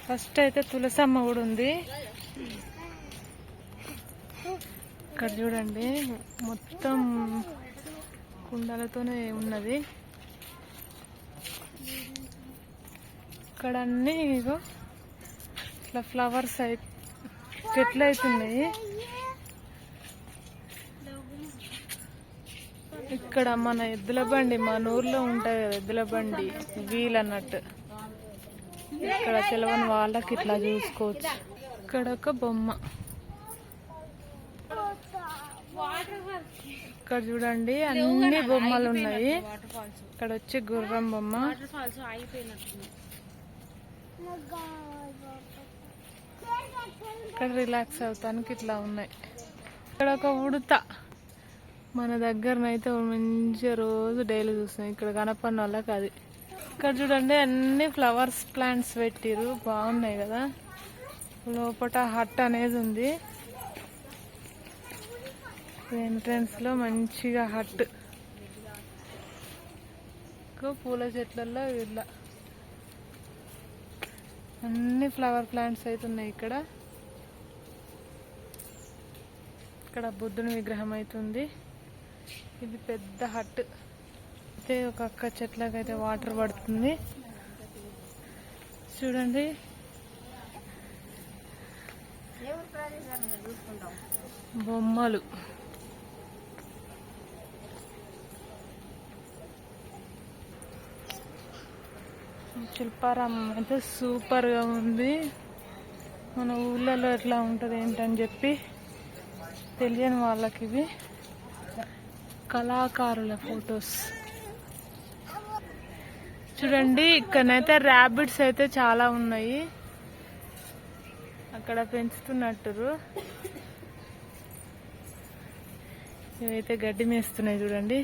First అయితే తులసమ్మ కూడా ఉంది. ఇక్కడ చూడండి మొత్తం కుండలతోనే ఉన్నది. ఇక్కడ అన్నీ ఇగో ఇట్లా ఫ్లవర్స్ చెట్లు అవుతున్నాయి. ఇక్కడ మన ఎద్దుల బండి మన ఊర్లో ఉంటాయి కదా, ఎద్దుల బండి వీల్ అన్నట్టు. ఇక్కడ తెలవని వాళ్ళకి ఇట్లా చూసుకోవచ్చు. ఇక్కడ ఒక బొమ్మ. ఇక్కడ చూడండి అన్ని బొమ్మలు ఉన్నాయి. ఇక్కడ వచ్చి గుర్రం బొమ్మ. ఇక్కడ రిలాక్స్ అవుతానికి ఇట్లా ఉన్నాయి. ఇక్కడ ఒక ఉడత మన దగ్గరనైతే మంచిగా రోజు డైలీ చూస్తున్నాం. ఇక్కడ కనపడిన వాళ్ళకి అది. ఇక్కడ చూడండి అన్ని ఫ్లవర్స్ ప్లాంట్స్ పెట్టిరు, బాగున్నాయి కదా. లోపల హట్ అనేది ఉంది. ఎంట్రన్స్ లో మంచిగా హట్, పూల చెట్లలో ఇలా అన్ని ఫ్లవర్ ప్లాంట్స్ అయితే ఉన్నాయి. ఇక్కడ బుద్ధుని విగ్రహం అవుతుంది. ఇది పెద్ద హట్. అయితే ఒక అక్క చెట్లకైతే వాటర్ పడుతుంది చూడండి. బొమ్మలు శిల్పారామం అయితే సూపర్ గా ఉంది. మన ఊళ్ళలో ఎట్లా ఉంటది ఏంటని చెప్పి తెలియని వాళ్ళకి ఇవి కళాకారుల ఫొటోస్ చూడండి. ఇక్కడనైతే ర్యాబిట్స్ అయితే చాలా ఉన్నాయి. అక్కడ పెంచుతున్నట్టురు. ఇవైతే గడ్డి మేస్తున్నాయి చూడండి.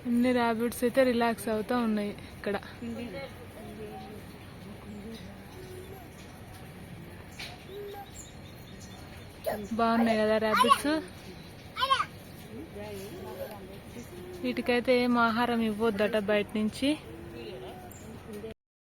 అన్ని ర్యాబిట్స్ అయితే రిలాక్స్ అవుతా ఉన్నాయి ఇక్కడ. బాగున్నాయి కదా ర్యాబిట్స్. వీటికైతే ఏం ఆహారం ఇవ్వద్దట బయట నుంచి.